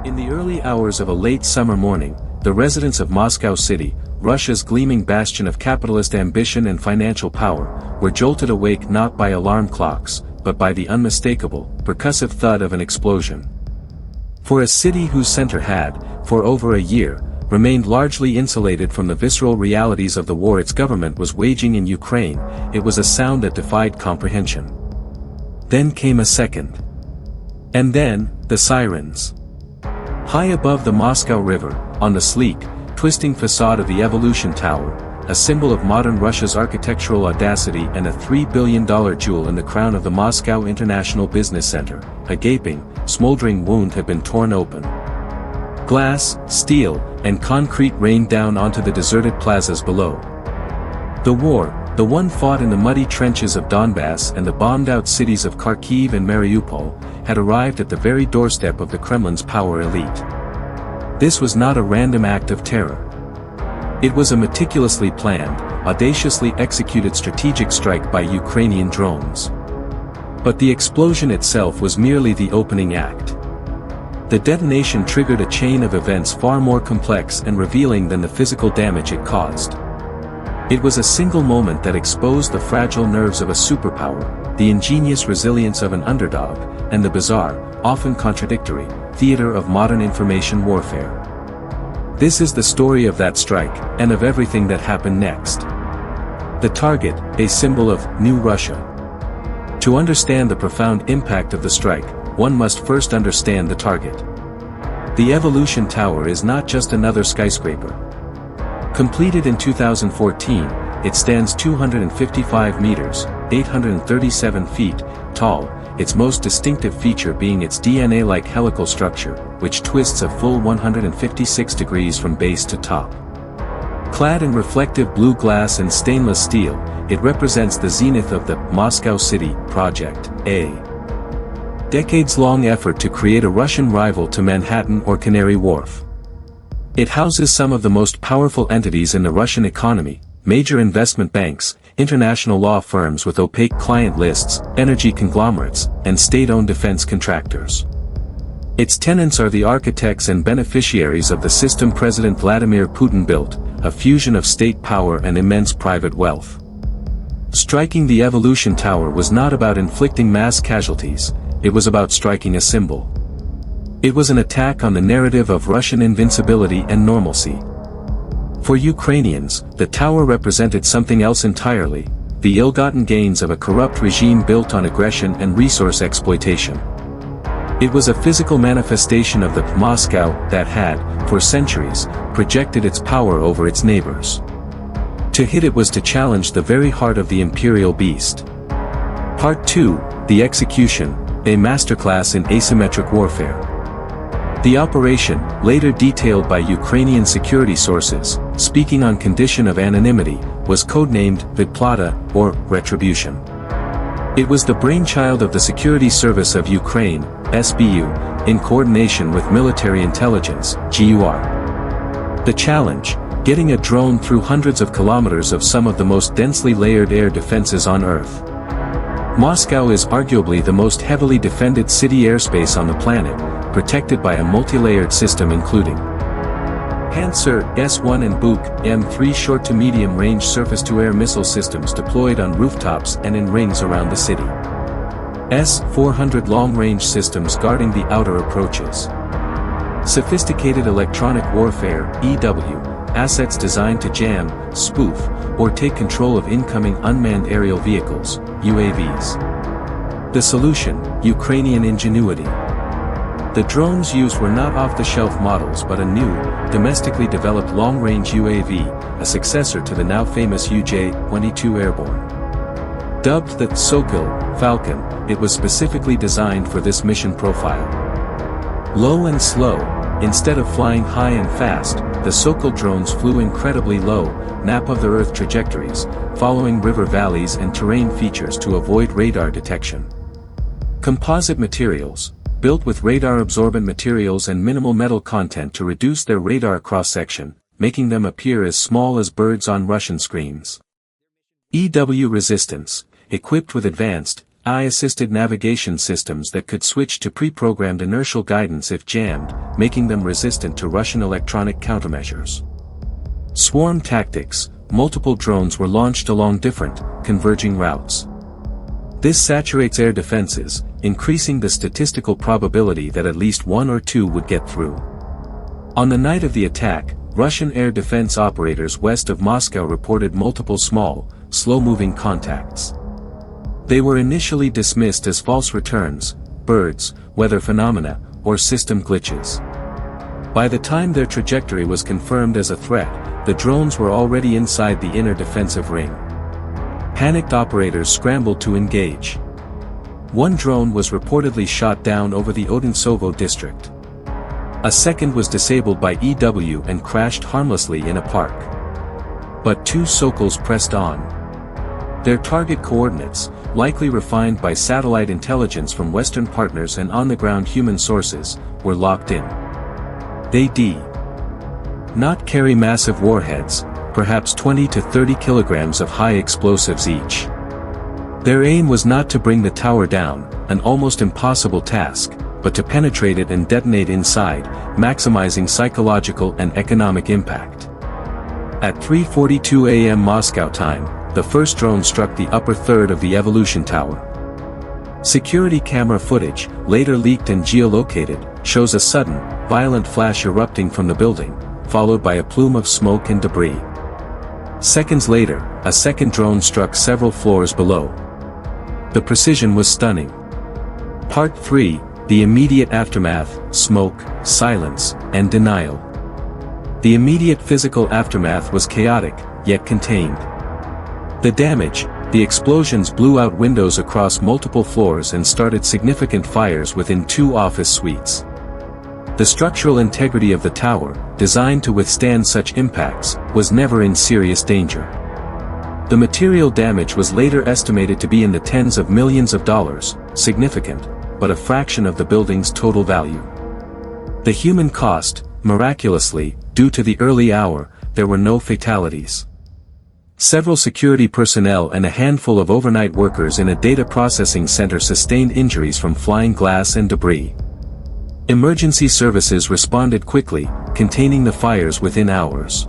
In the early hours of a late summer morning, the residents of Moscow City, Russia's gleaming bastion of capitalist ambition and financial power, were jolted awake not by alarm clocks, but by the unmistakable, percussive thud of an explosion. For a city whose center had, for over a year, remained largely insulated from the visceral realities of the war its government was waging in Ukraine, it was a sound that defied comprehension. Then came a second. And then, the sirens. High above the Moscow River, on the sleek, twisting facade of the Evolution Tower, a symbol of modern Russia's architectural audacity and a $3 billion jewel in the crown of the Moscow International Business Center, a gaping, smoldering wound had been torn open. Glass, steel, and concrete rained down onto the deserted plazas below. The war, the one fought in the muddy trenches of Donbass and the bombed-out cities of Kharkiv and Mariupol, had arrived at the very doorstep of the Kremlin's power elite. This was not a random act of terror. It was a meticulously planned, audaciously executed strategic strike by Ukrainian drones. But the explosion itself was merely the opening act. The detonation triggered a chain of events far more complex and revealing than the physical damage it caused. It was a single moment that exposed the fragile nerves of a superpower, the ingenious resilience of an underdog, and the bizarre, often contradictory, theater of modern information warfare. This is the story of that strike, and of everything that happened next. The target, a symbol of New Russia. To understand the profound impact of the strike, one must first understand the target. The Evolution Tower is not just another skyscraper. Completed in 2014, it stands 255 meters, 837 feet, tall, its most distinctive feature being its DNA-like helical structure, which twists a full 156 degrees from base to top. Clad in reflective blue glass and stainless steel, it represents the zenith of the Moscow City project, a decades-long effort to create a Russian rival to Manhattan or Canary Wharf. It houses some of the most powerful entities in the Russian economy, major investment banks, international law firms with opaque client lists, energy conglomerates, and state-owned defense contractors. Its tenants are the architects and beneficiaries of the system President Vladimir Putin built, a fusion of state power and immense private wealth. Striking the Evolution Tower was not about inflicting mass casualties, it was about striking a symbol. It was an attack on the narrative of Russian invincibility and normalcy. For Ukrainians, the tower represented something else entirely, the ill-gotten gains of a corrupt regime built on aggression and resource exploitation. It was a physical manifestation of the Moscow that had, for centuries, projected its power over its neighbors. To hit it was to challenge the very heart of the imperial beast. Part 2, The Execution, a masterclass in asymmetric warfare. The operation, later detailed by Ukrainian security sources, speaking on condition of anonymity, was codenamed Vyplata, or Retribution. It was the brainchild of the Security Service of Ukraine, SBU, in coordination with military intelligence, GUR. The challenge, getting a drone through hundreds of kilometers of some of the most densely layered air defenses on Earth. Moscow is arguably the most heavily defended city airspace on the planet, protected by a multi-layered system including Pantsir S-1 and Buk M3 short to medium range surface-to-air missile systems deployed on rooftops and in rings around the city. S-400 long-range systems guarding the outer approaches. Sophisticated electronic warfare (EW) assets designed to jam, spoof, or take control of incoming unmanned aerial vehicles, UAVs. The solution, Ukrainian ingenuity. The drones used were not off-the-shelf models but a new, domestically developed long-range UAV, a successor to the now famous UJ-22 Airborne. Dubbed the Sokol Falcon, it was specifically designed for this mission profile. Low and slow, instead of flying high and fast, the Sokol drones flew incredibly low, nap-of-the-earth trajectories, following river valleys and terrain features to avoid radar detection. Composite materials, built with radar-absorbent materials and minimal metal content to reduce their radar cross-section, making them appear as small as birds on Russian screens. EW resistance, equipped with advanced, AI-assisted navigation systems that could switch to pre-programmed inertial guidance if jammed, making them resistant to Russian electronic countermeasures. Swarm tactics: multiple drones were launched along different, converging routes. This saturates air defenses, increasing the statistical probability that at least one or two would get through. On the night of the attack, Russian air defense operators west of Moscow reported multiple small, slow-moving contacts. They were initially dismissed as false returns, birds, weather phenomena, or system glitches. By the time their trajectory was confirmed as a threat, the drones were already inside the inner defensive ring. Panicked operators scrambled to engage. One drone was reportedly shot down over the Odintsovo district. A second was disabled by EW and crashed harmlessly in a park. But two Sokols pressed on. Their target coordinates, likely refined by satellite intelligence from Western partners and on-the-ground human sources, were locked in. They did not carry massive warheads, perhaps 20 to 30 kilograms of high explosives each. Their aim was not to bring the tower down, an almost impossible task, but to penetrate it and detonate inside, maximizing psychological and economic impact. At 3:42 a.m. Moscow time, the first drone struck the upper third of the Evolution Tower. Security camera footage, later leaked and geolocated, shows a sudden, violent flash erupting from the building, followed by a plume of smoke and debris. Seconds later, a second drone struck several floors below. The precision was stunning. Part 3, the immediate aftermath: smoke, silence, and denial. The immediate physical aftermath was chaotic, yet contained. The damage: the explosions blew out windows across multiple floors and started significant fires within two office suites. The structural integrity of the tower, designed to withstand such impacts, was never in serious danger. The material damage was later estimated to be in the tens of millions of dollars, significant, but a fraction of the building's total value. The human cost: miraculously, due to the early hour, there were no fatalities. Several security personnel and a handful of overnight workers in a data processing center sustained injuries from flying glass and debris. Emergency services responded quickly, containing the fires within hours.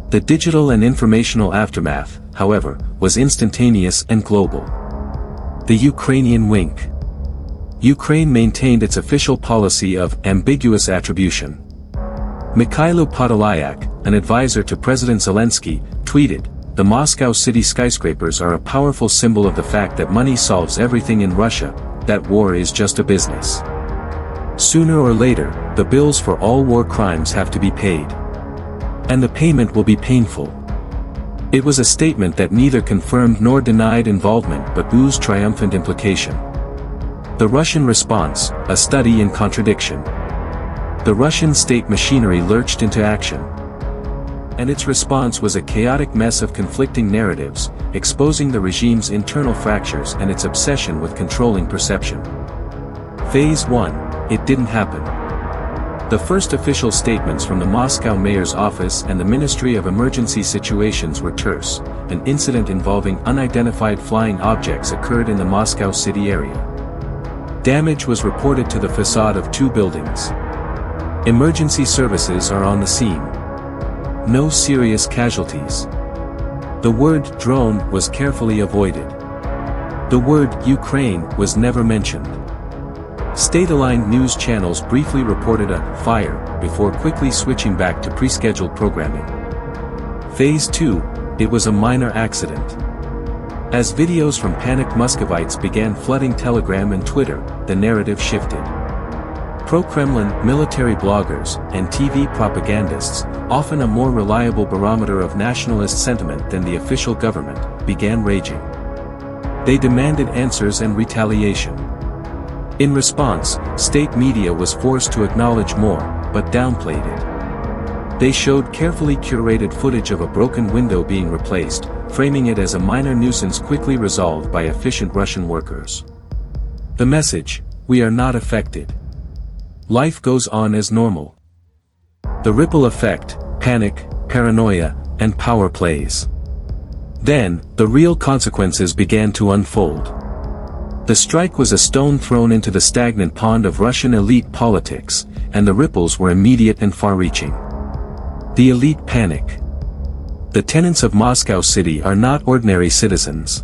The digital and informational aftermath, however, was instantaneous and global. The Ukrainian wink. Ukraine maintained its official policy of ambiguous attribution. Mikhailo Podolyak, an advisor to President Zelensky, tweeted, "The Moscow city skyscrapers are a powerful symbol of the fact that money solves everything in Russia, that war is just a business. Sooner or later, the bills for all war crimes have to be paid. And the payment will be painful." It was a statement that neither confirmed nor denied involvement but oozed triumphant implication. The Russian response: a study in contradiction. The Russian state machinery lurched into action. And its response was a chaotic mess of conflicting narratives, exposing the regime's internal fractures and its obsession with controlling perception. Phase 1. It didn't happen. The first official statements from the Moscow mayor's office and the Ministry of Emergency Situations were terse. An incident involving unidentified flying objects occurred in the Moscow city area. Damage was reported to the facade of two buildings. Emergency services are on the scene. No serious casualties. The word drone was carefully avoided. The word Ukraine was never mentioned. State-aligned news channels briefly reported a fire before quickly switching back to pre-scheduled programming. Phase 2, it was a minor accident. As videos from panicked Muscovites began flooding Telegram and Twitter, the narrative shifted. Pro-Kremlin military bloggers and TV propagandists, often a more reliable barometer of nationalist sentiment than the official government, began raging. They demanded answers and retaliation. In response, state media was forced to acknowledge more, but downplayed it. They showed carefully curated footage of a broken window being replaced, framing it as a minor nuisance quickly resolved by efficient Russian workers. The message: we are not affected. Life goes on as normal. The ripple effect: panic, paranoia, and power plays. Then, the real consequences began to unfold. The strike was a stone thrown into the stagnant pond of Russian elite politics, and the ripples were immediate and far-reaching. The elite panic. The tenants of Moscow City are not ordinary citizens.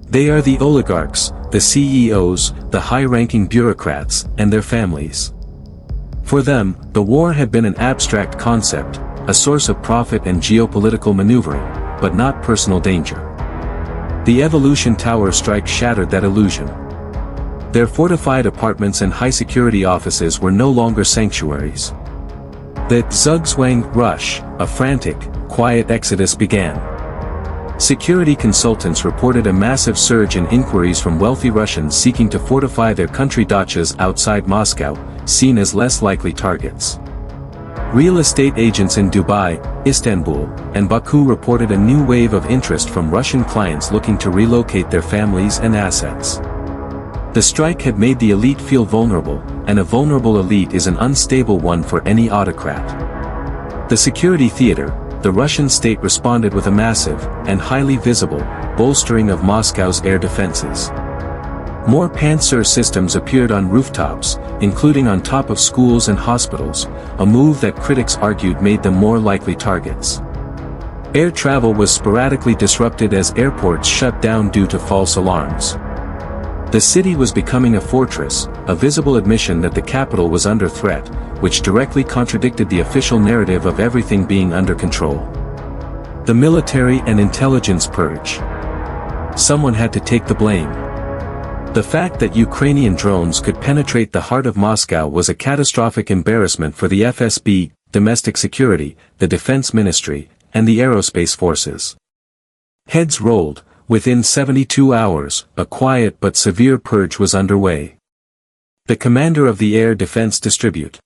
They are the oligarchs, the CEOs, the high-ranking bureaucrats, and their families. For them, the war had been an abstract concept, a source of profit and geopolitical maneuvering, but not personal danger. The Evolution Tower strike shattered that illusion. Their fortified apartments and high-security offices were no longer sanctuaries. The Zugzwang rush, a frantic, quiet exodus began. Security consultants reported a massive surge in inquiries from wealthy Russians seeking to fortify their country dachas outside Moscow, seen as less likely targets. Real estate agents in Dubai, Istanbul, and Baku reported a new wave of interest from Russian clients looking to relocate their families and assets. The strike had made the elite feel vulnerable, and a vulnerable elite is an unstable one for any autocrat. The security theater, the Russian state responded with a massive, and highly visible, bolstering of Moscow's air defenses. More Panzer systems appeared on rooftops, including on top of schools and hospitals, a move that critics argued made them more likely targets. Air travel was sporadically disrupted as airports shut down due to false alarms. The city was becoming a fortress, a visible admission that the capital was under threat, which directly contradicted the official narrative of everything being under control. The military and intelligence purge. Someone had to take the blame. The fact that Ukrainian drones could penetrate the heart of Moscow was a catastrophic embarrassment for the FSB, domestic security, the defense ministry, and the aerospace forces. Heads rolled. Within 72 hours, a quiet but severe purge was underway. The commander of the Air Defense Distribute,